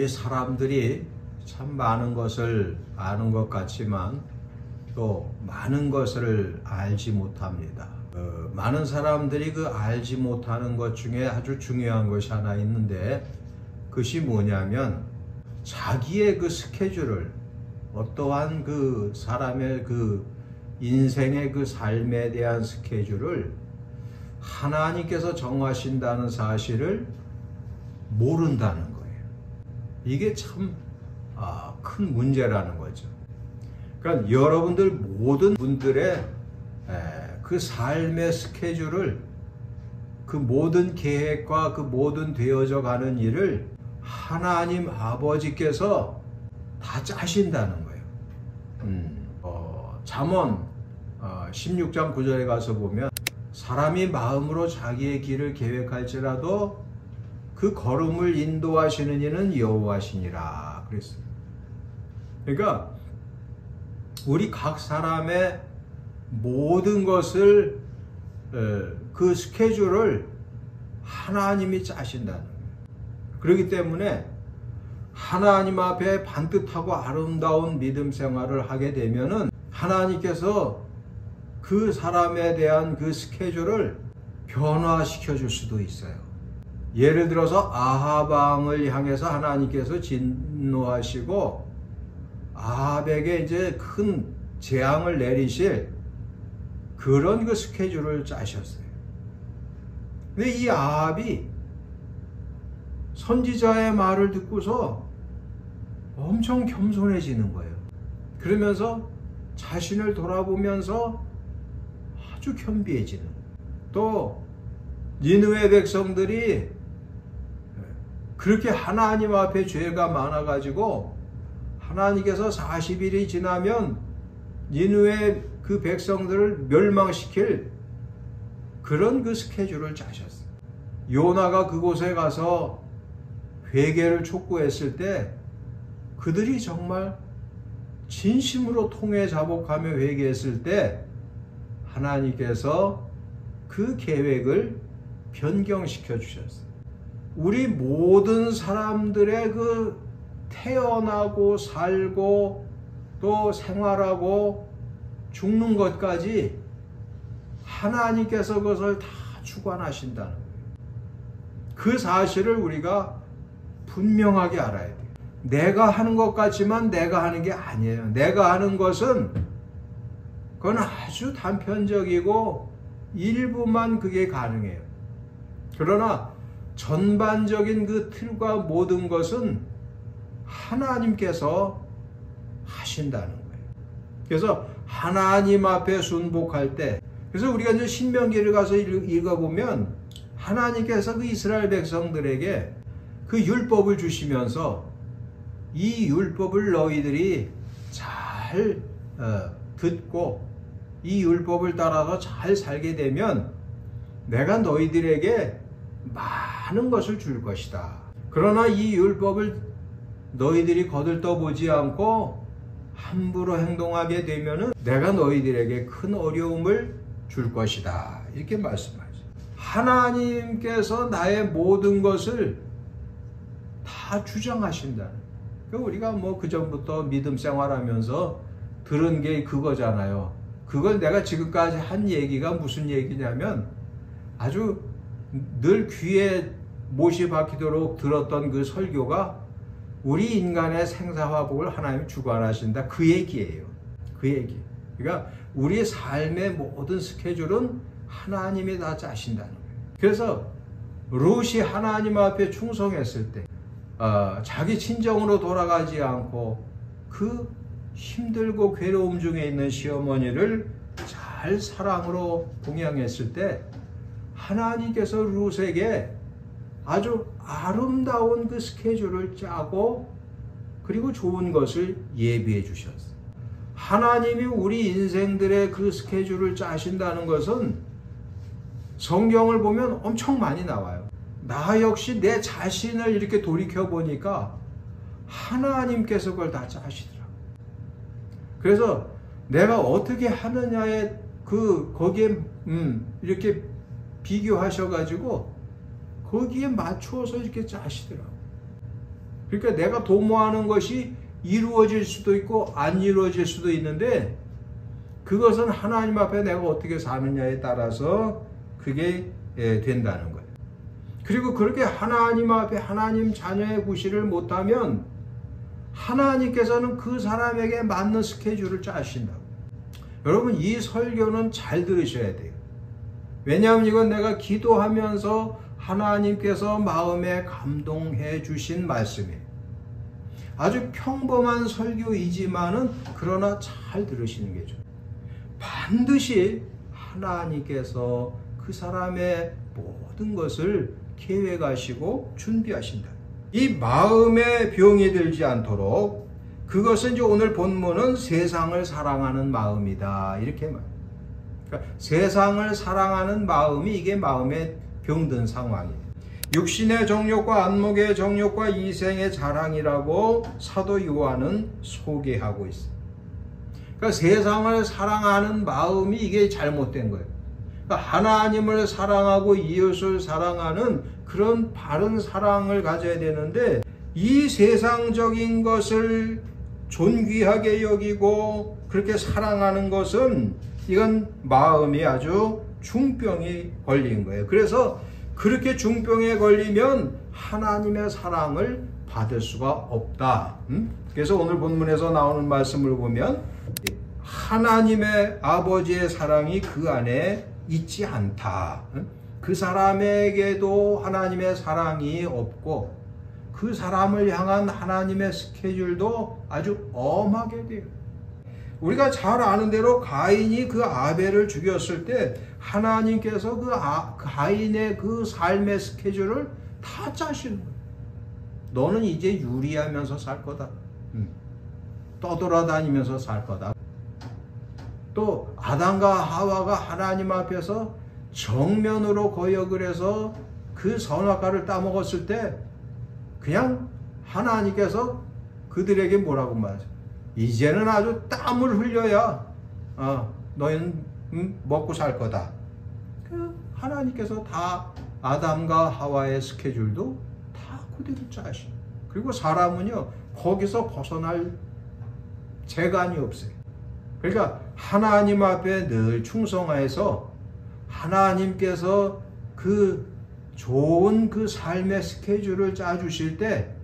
우리 사람들이 참 많은 것을 아는 것 같지만 또 많은 것을 알지 못합니다. 많은 사람들이 그 알지 못하는 것 중에 아주 중요한 것이 하나 있는데, 그것이 뭐냐면 자기의 그 스케줄을, 어떠한 그 사람의 그 인생의 그 삶에 대한 스케줄을 하나님께서 정하신다는 사실을 모른다는 거예요. 이게 참 큰 문제라는 거죠. 그러니까 여러분들 모든 분들의 그 삶의 스케줄을, 그 모든 계획과 그 모든 되어져 가는 일을 하나님 아버지께서 다 짜신다는 거예요. 잠언 16장 9절에 가서 보면 사람이 마음으로 자기의 길을 계획할지라도 그 걸음을 인도하시는 이는 여호와시니라 그랬어요. 그러니까 우리 각 사람의 모든 것을, 그 스케줄을 하나님이 짜신다는 거예요. 그렇기 때문에 하나님 앞에 반듯하고 아름다운 믿음 생활을 하게 되면은 하나님께서 그 사람에 대한 그 스케줄을 변화시켜 줄 수도 있어요. 예를 들어서 아합 왕을 향해서 하나님께서 진노하시고 아합에게 이제 큰 재앙을 내리실 그런 그 스케줄을 짜셨어요. 근데 이 아합이 선지자의 말을 듣고서 엄청 겸손해지는 거예요. 그러면서 자신을 돌아보면서 아주 겸비해지는 거예요. 또 니느웨 백성들이 그렇게 하나님 앞에 죄가 많아가지고 하나님께서 40일이 지나면 니느웨 그 백성들을 멸망시킬 그런 그 스케줄을 짜셨어요. 요나가 그곳에 가서 회개를 촉구했을 때 그들이 정말 진심으로 통회 자복하며 회개했을 때 하나님께서 그 계획을 변경시켜 주셨어요. 우리 모든 사람들의 그 태어나고 살고 또 생활하고 죽는 것까지 하나님께서 그것을 다 주관하신다는 거예요. 그 사실을 우리가 분명하게 알아야 돼요. 내가 하는 것 같지만 내가 하는 게 아니에요. 내가 하는 것은 그건 아주 단편적이고 일부만 그게 가능해요. 그러나 전반적인 그 틀과 모든 것은 하나님께서 하신다는 거예요. 그래서 하나님 앞에 순복할 때, 그래서 우리가 이제 신명기를 가서 읽어보면 하나님께서 그 이스라엘 백성들에게 그 율법을 주시면서 이 율법을 너희들이 잘 듣고 이 율법을 따라서 잘 살게 되면 내가 너희들에게 많은 것을 줄 것이다. 그러나 이 율법을 너희들이 거들떠보지 않고 함부로 행동하게 되면은 내가 너희들에게 큰 어려움을 줄 것이다. 이렇게 말씀하죠. 하나님께서 나의 모든 것을 다 주장하신다는. 그러니까 우리가 뭐 그전부터 믿음 생활하면서 들은 게 그거잖아요. 그걸 내가 지금까지 한 얘기가 무슨 얘기냐면 아주 늘 귀에 못이 박히도록 들었던 그 설교가 우리 인간의 생사화복을 하나님이 주관하신다. 그 얘기예요. 그 얘기. 그러니까 우리의 삶의 모든 스케줄은 하나님이 다 짜신다는 거예요. 그래서 룻이 하나님 앞에 충성했을 때 자기 친정으로 돌아가지 않고 그 힘들고 괴로움 중에 있는 시어머니를 잘 사랑으로 봉양했을 때 하나님께서 룻에게 아주 아름다운 그 스케줄을 짜고 그리고 좋은 것을 예비해 주셨어요. 하나님이 우리 인생들의 그 스케줄을 짜신다는 것은 성경을 보면 엄청 많이 나와요. 나 역시 내 자신을 이렇게 돌이켜 보니까 하나님께서 그걸 다 짜시더라고요. 그래서 내가 어떻게 하느냐에 거기에 이렇게 비교하셔가지고 거기에 맞추어서 이렇게 짜시더라고요. 그러니까 내가 도모하는 것이 이루어질 수도 있고 안 이루어질 수도 있는데 그것은 하나님 앞에 내가 어떻게 사느냐에 따라서 그게 된다는 거예요. 그리고 그렇게 하나님 앞에 하나님 자녀의 구실을 못하면 하나님께서는 그 사람에게 맞는 스케줄을 짜신다고. 여러분, 이 설교는 잘 들으셔야 돼요. 왜냐하면 이건 내가 기도하면서 하나님께서 마음에 감동해 주신 말씀이에요. 아주 평범한 설교이지만은 그러나 잘 들으시는 게 좋아요. 반드시 하나님께서 그 사람의 모든 것을 계획하시고 준비하신다. 이 마음에 병이 들지 않도록, 그것은 이제 오늘 본문은 세상을 사랑하는 마음이다 이렇게 말해요. 그러니까 세상을 사랑하는 마음이 이게 마음에 병든 상황이에요. 육신의 정욕과 안목의 정욕과 이생의 자랑이라고 사도 요한은 소개하고 있어요. 그러니까 세상을 사랑하는 마음이 이게 잘못된 거예요. 그러니까 하나님을 사랑하고 이웃을 사랑하는 그런 바른 사랑을 가져야 되는데, 이 세상적인 것을 존귀하게 여기고 그렇게 사랑하는 것은 이건 마음이 아주 중병이 걸린 거예요. 그래서 그렇게 중병에 걸리면 하나님의 사랑을 받을 수가 없다. 그래서 오늘 본문에서 나오는 말씀을 보면 하나님의 아버지의 사랑이 그 안에 있지 않다. 그 사람에게도 하나님의 사랑이 없고 그 사람을 향한 하나님의 스케줄도 아주 엄하게 돼요. 우리가 잘 아는 대로 가인이 그 아벨을 죽였을 때 하나님께서 그 가인의 그 삶의 스케줄을 다 짜시는 거예요. 너는 이제 유리하면서 살 거다. 떠돌아다니면서 살 거다. 또 아담과 하와가 하나님 앞에서 정면으로 거역을 해서 그 선악과를 따먹었을 때 그냥 하나님께서 그들에게 뭐라고 말하죠? 이제는 아주 땀을 흘려야 너희는 먹고 살 거다. 하나님께서 다 아담과 하와의 스케줄도 다 그대로 짜시고, 그리고 사람은요 거기서 벗어날 재간이 없어요. 그러니까 하나님 앞에 늘 충성하여서 하나님께서 그 좋은 그 삶의 스케줄을 짜주실 때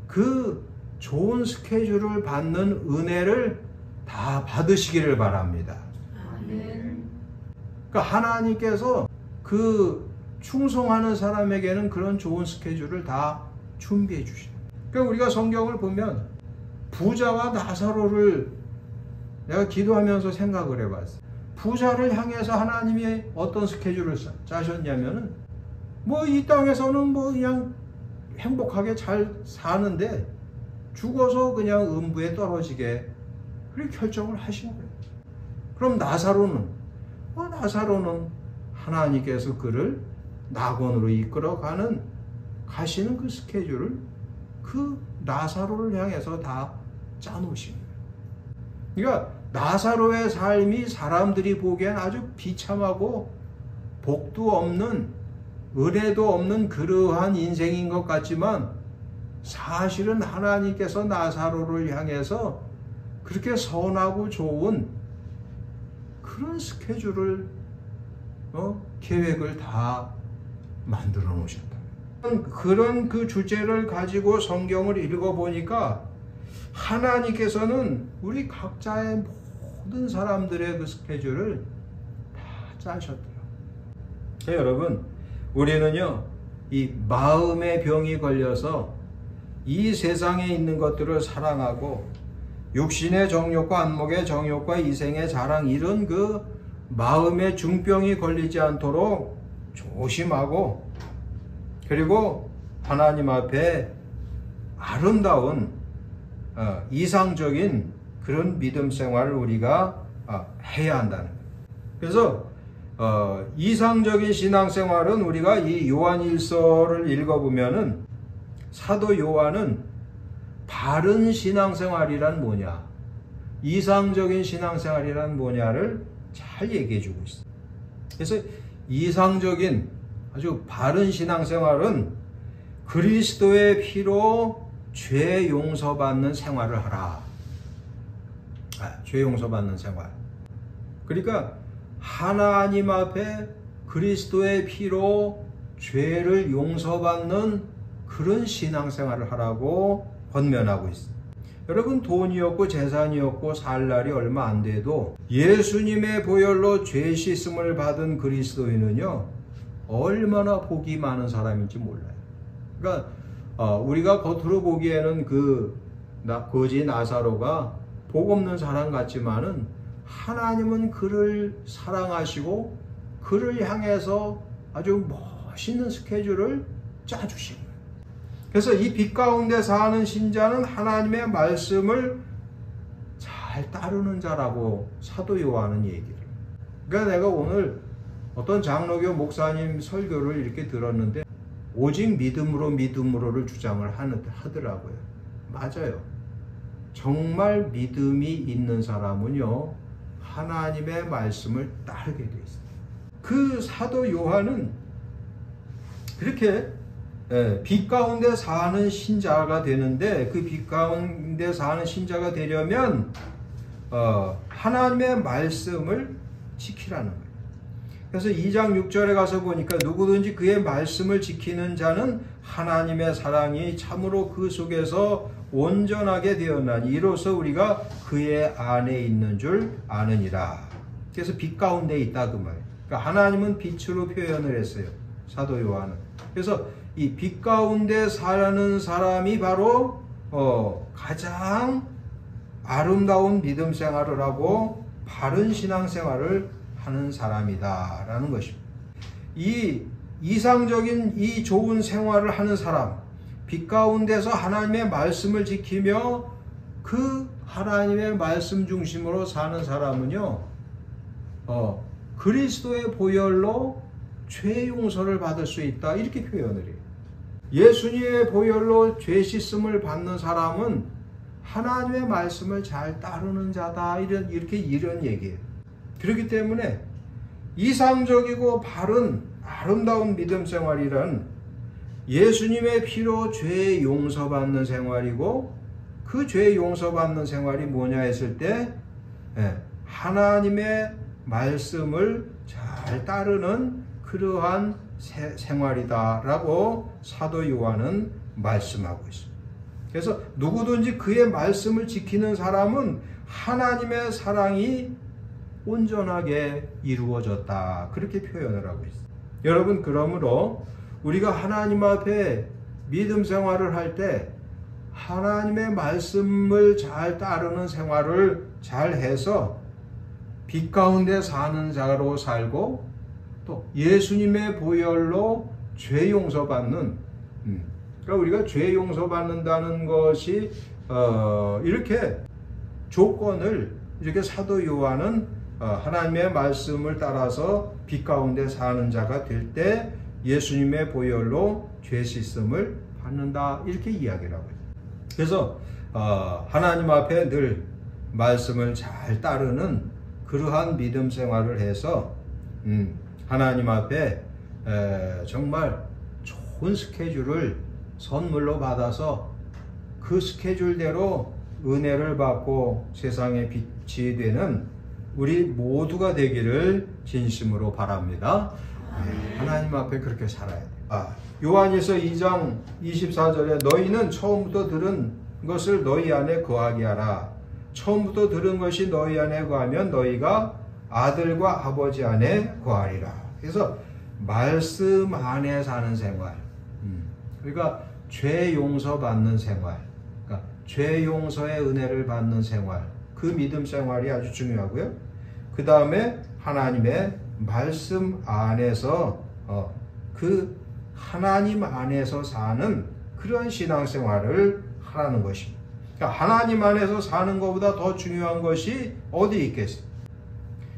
그 좋은 스케줄을 받는 은혜를 다 받으시기를 바랍니다. 아멘. 그러니까 하나님께서 그 충성하는 사람에게는 그런 좋은 스케줄을 다 준비해 주십니다. 그러니까 우리가 성경을 보면 부자와 나사로를 내가 기도하면서 생각을 해봤어요. 부자를 향해서 하나님이 어떤 스케줄을 짜셨냐면은 뭐 이 땅에서는 뭐 그냥 행복하게 잘 사는데 죽어서 그냥 음부에 떨어지게 그렇게 결정을 하신 거예요. 그럼 나사로는 하나님께서 그를 낙원으로 이끌어가는 가시는 그 스케줄을 그 나사로를 향해서 다 짜놓으신 거예요. 그러니까 나사로의 삶이 사람들이 보기엔 아주 비참하고 복도 없는, 은혜도 없는 그러한 인생인 것 같지만 사실은 하나님께서 나사로를 향해서 그렇게 선하고 좋은 그런 스케줄을 계획을 다 만들어 놓으셨다. 그런 그 주제를 가지고 성경을 읽어보니까 하나님께서는 우리 각자의 모든 사람들의 그 스케줄을 다 짜셨더라고요. 여러분, 우리는요 이 마음의 병이 걸려서 이 세상에 있는 것들을 사랑하고 육신의 정욕과 안목의 정욕과 이생의 자랑, 이런 그 마음의 중병이 걸리지 않도록 조심하고, 그리고 하나님 앞에 아름다운 이상적인 그런 믿음 생활을 우리가 해야 한다는 거예요. 그래서 이상적인 신앙생활은 우리가 이 요한일서를 읽어보면은 사도 요한은 바른 신앙생활이란 뭐냐, 이상적인 신앙생활이란 뭐냐를 잘 얘기해 주고 있어요. 그래서 이상적인 아주 바른 신앙생활은 그리스도의 피로 죄 용서받는 생활을 하라. 죄 용서받는 생활. 그러니까 하나님 앞에 그리스도의 피로 죄를 용서받는 그런 신앙생활을 하라고 권면하고 있습니다. 여러분, 돈이 없고 재산이 없고 살 날이 얼마 안 돼도 예수님의 보혈로 죄 씻음을 받은 그리스도인은요, 얼마나 복이 많은 사람인지 몰라요. 그러니까 우리가 겉으로 보기에는 거지 나사로가 복 없는 사람 같지만은 하나님은 그를 사랑하시고 그를 향해서 아주 멋있는 스케줄을 짜주신 거예요. 그래서 이 빛 가운데 사는 신자는 하나님의 말씀을 잘 따르는 자라고 사도 요한은 얘기를. 그러니까 내가 오늘 어떤 장로교 목사님 설교를 이렇게 들었는데 오직 믿음으로를 주장을 하더라고요. 맞아요. 정말 믿음이 있는 사람은요, 하나님의 말씀을 따르게 돼 있어요. 그 사도 요한은 그렇게 빛 가운데 사는 신자가 되는데, 그 빛 가운데 사는 신자가 되려면 하나님의 말씀을 지키라는 거예요. 그래서 2장 6절에 가서 보니까 누구든지 그의 말씀을 지키는 자는 하나님의 사랑이 참으로 그 속에서 온전하게 되었나니 이로써 우리가 그의 안에 있는 줄 아느니라. 그래서 빛 가운데 있다 그 말이에요. 그러니까 하나님은 빛으로 표현을 했어요, 사도 요한은. 그래서 이 빛 가운데 사는 사람이 바로 가장 아름다운 믿음 생활을 하고 바른 신앙 생활을 하는 사람이다 라는 것입니다. 이 이상적인 이 좋은 생활을 하는 사람, 빛 가운데서 하나님의 말씀을 지키며 그 하나님의 말씀 중심으로 사는 사람은요, 그리스도의 보혈로 죄 용서를 받을 수 있다, 이렇게 표현을 해요. 예수님의 보혈로 죄 씻음을 받는 사람은 하나님의 말씀을 잘 따르는 자다, 이런 얘기예요. 그렇기 때문에 이상적이고 바른 아름다운 믿음 생활이란 예수님의 피로 죄 용서받는 생활이고, 그 죄 용서받는 생활이 뭐냐 했을 때 하나님의 말씀을 잘 따르는 그러한 생활이다라고 사도 요한은 말씀하고 있습니다. 그래서 누구든지 그의 말씀을 지키는 사람은 하나님의 사랑이 온전하게 이루어졌다, 그렇게 표현을 하고 있습니다. 여러분, 그러므로 우리가 하나님 앞에 믿음 생활을 할 때 하나님의 말씀을 잘 따르는 생활을 잘 해서 빛 가운데 사는 자로 살고, 또 예수님의 보혈로 죄 용서받는, 그러니까 우리가 죄 용서받는다는 것이 이렇게 조건을 이렇게 사도 요한은 하나님의 말씀을 따라서 빛 가운데 사는 자가 될 때 예수님의 보혈로 죄 씻음을 받는다, 이렇게 이야기를 하고 있어요. 그래서 하나님 앞에 늘 말씀을 잘 따르는 그러한 믿음 생활을 해서 하나님 앞에 정말 좋은 스케줄을 선물로 받아서 그 스케줄대로 은혜를 받고 세상의 빛이 되는 우리 모두가 되기를 진심으로 바랍니다. 하나님 앞에 그렇게 살아야 돼요. 요한일서 2장 24절에 너희는 처음부터 들은 것을 너희 안에 거하게 하라. 처음부터 들은 것이 너희 안에 거하면 너희가 아들과 아버지 안에 거하리라. 그래서 말씀 안에 사는 생활, 그러니까 죄 용서받는 생활, 그러니까 죄 용서의 은혜를 받는 생활, 그 믿음 생활이 아주 중요하고요. 그 다음에 하나님의 말씀 안에서 그 하나님 안에서 사는 그런 신앙생활을 하라는 것입니다. 그러니까 하나님 안에서 사는 것보다 더 중요한 것이 어디 있겠어요?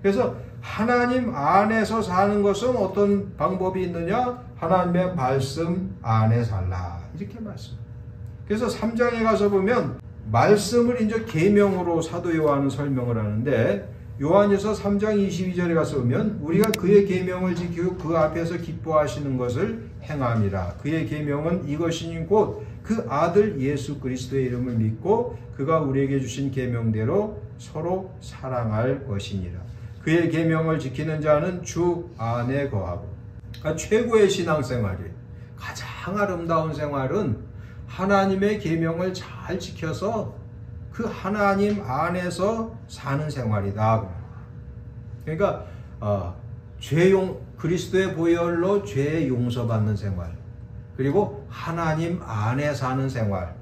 그래서 하나님 안에서 사는 것은 어떤 방법이 있느냐? 하나님의 말씀 안에 살라, 이렇게 말씀. 그래서 3장에 가서 보면 말씀을 이제 계명으로 사도 요한은 설명을 하는데, 요한일서 3장 22절에 가서 보면 우리가 그의 계명을 지키고 그 앞에서 기뻐하시는 것을 행함이라. 그의 계명은 이것이니 곧 그 아들 예수 그리스도의 이름을 믿고 그가 우리에게 주신 계명대로 서로 사랑할 것이니라. 그의 계명을 지키는 자는 주 안에 거하고. 그러니까 최고의 신앙생활이에요. 가장 아름다운 생활은 하나님의 계명을 잘 지켜서 그 하나님 안에서 사는 생활이다. 그러니까 그리스도의 보혈로 죄 용서받는 생활, 그리고 하나님 안에 사는 생활,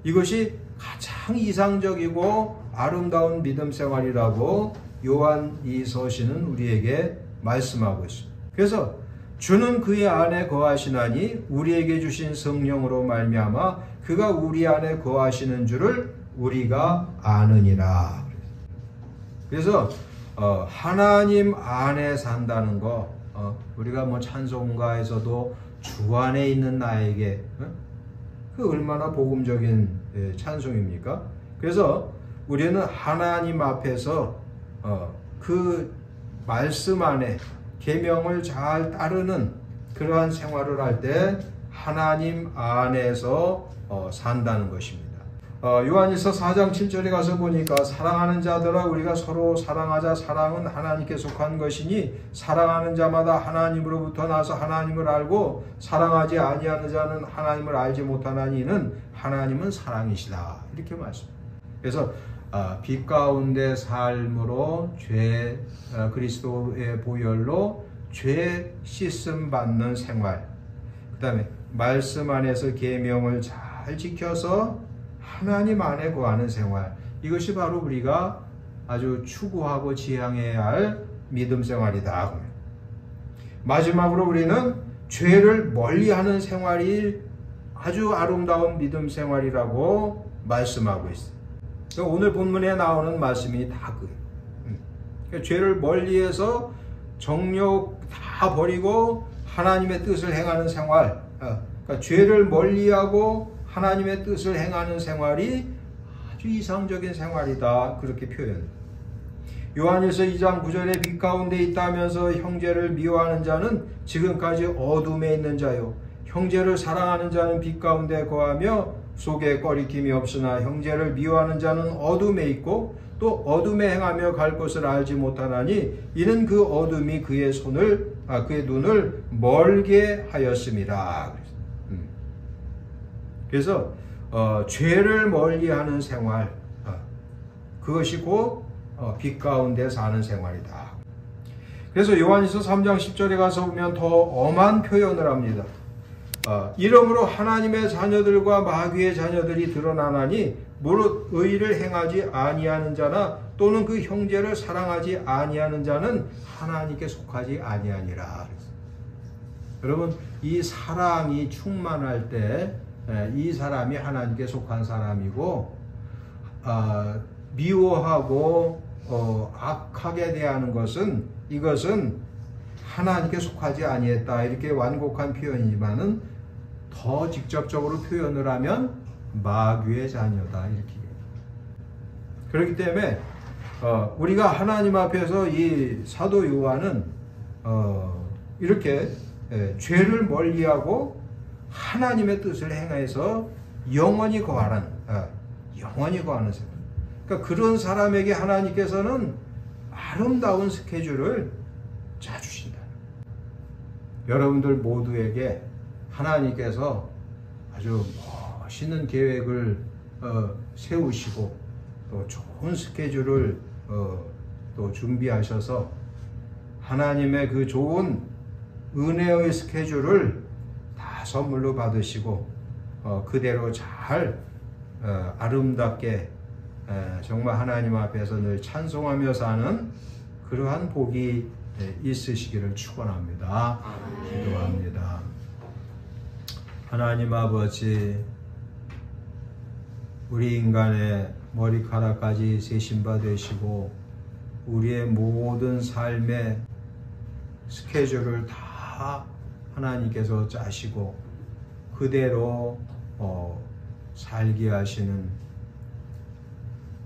이것이 가장 이상적이고 아름다운 믿음 생활이라고 요한 이 서신은 우리에게 말씀하고 있습니다. 그래서 주는 그의 안에 거하시나니 우리에게 주신 성령으로 말미암아 그가 우리 안에 거하시는 줄을 우리가 아느니라. 그래서 하나님 안에 산다는 거, 우리가 뭐 찬송가에서도 주 안에 있는 나에게, 그 얼마나 복음적인 찬송입니까? 그래서 우리는 하나님 앞에서 그 말씀 안에 계명을 잘 따르는 그러한 생활을 할 때 하나님 안에서 산다는 것입니다. 요한일서 4장 7절에 가서 보니까 사랑하는 자들아 우리가 서로 사랑하자. 사랑은 하나님께 속한 것이니 사랑하는 자마다 하나님으로부터 나서 하나님을 알고 사랑하지 아니하는 자는 하나님을 알지 못하나니 이는 하나님은 사랑이시다. 이렇게 말씀합니다. 그래서 빛 가운데 삶으로 그리스도의 보혈로 죄 씻음 받는 생활, 그 다음에 말씀 안에서 계명을 잘 지켜서 하나님 안에 거하는 생활, 이것이 바로 우리가 아주 추구하고 지향해야 할 믿음 생활이다. 마지막으로 우리는 죄를 멀리하는 생활이 아주 아름다운 믿음 생활이라고 말씀하고 있습니다. 오늘 본문에 나오는 말씀이 다 그러니까 죄를 멀리해서 정욕 다 버리고 하나님의 뜻을 행하는 생활, 그러니까 죄를 멀리하고 하나님의 뜻을 행하는 생활이 아주 이상적인 생활이다. 그렇게 표현합니다. 요한일서 2장 9절에 빛 가운데 있다면서 형제를 미워하는 자는 지금까지 어둠에 있는 자요. 형제를 사랑하는 자는 빛 가운데 거하며 속에 꺼리낌이 없으나 형제를 미워하는 자는 어둠에 있고 또 어둠에 행하며 갈 것을 알지 못하나니 이는 그 어둠이 그의 눈을 멀게 하였음이라. 그래서 죄를 멀리하는 생활, 그것이 곧 빛 가운데 사는 생활이다. 그래서 요한일서 3장 10절에 가서 보면 더 엄한 표현을 합니다. 이러므로 하나님의 자녀들과 마귀의 자녀들이 드러나나니 무릇 의를 행하지 아니하는 자나 또는 그 형제를 사랑하지 아니하는 자는 하나님께 속하지 아니하니라. 여러분, 이 사랑이 충만할 때 이 사람이 하나님께 속한 사람이고, 미워하고 악하게 대하는 이것은 하나님께 속하지 아니했다. 이렇게 완곡한 표현이지만은 더 직접적으로 표현을 하면 마귀의 자녀다. 이렇게. 그렇기 때문에 우리가 하나님 앞에서 이 사도 요한은 이렇게 죄를 멀리하고 하나님의 뜻을 행해서 영원히 거하는 생활. 그러니까 그런 사람에게 하나님께서는 아름다운 스케줄을 짜주신다. 여러분들 모두에게 하나님께서 아주 멋있는 계획을 세우시고 또 좋은 스케줄을 또 준비하셔서 하나님의 그 좋은 은혜의 스케줄을 다 선물로 받으시고 그대로 잘 아름답게 정말 하나님 앞에서 늘 찬송하며 사는 그러한 복이 있으시기를 축원합니다. 기도합니다. 하나님 아버지, 우리 인간의 머리카락까지 세신바 되시고 우리의 모든 삶의 스케줄을 다 하나님께서 짜시고 그대로 살게 하시는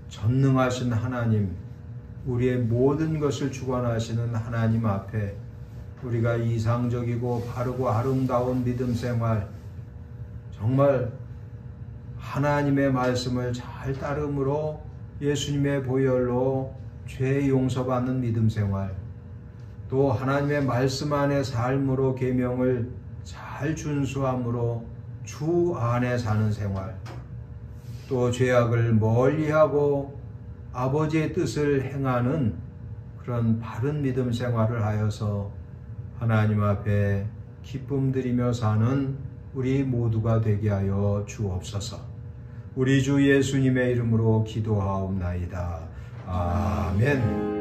전능하신 하나님, 우리의 모든 것을 주관하시는 하나님 앞에 우리가 이상적이고 바르고 아름다운 믿음 생활, 정말 하나님의 말씀을 잘 따름으로 예수님의 보혈로 죄 용서받는 믿음 생활, 또 하나님의 말씀 안의 삶으로 계명을 잘 준수함으로 주 안에 사는 생활, 또 죄악을 멀리하고 아버지의 뜻을 행하는 그런 바른 믿음 생활을 하여서 하나님 앞에 기쁨 드리며 사는 우리 모두가 되게 하여 주옵소서. 우리 주 예수님의 이름으로 기도하옵나이다. 아멘.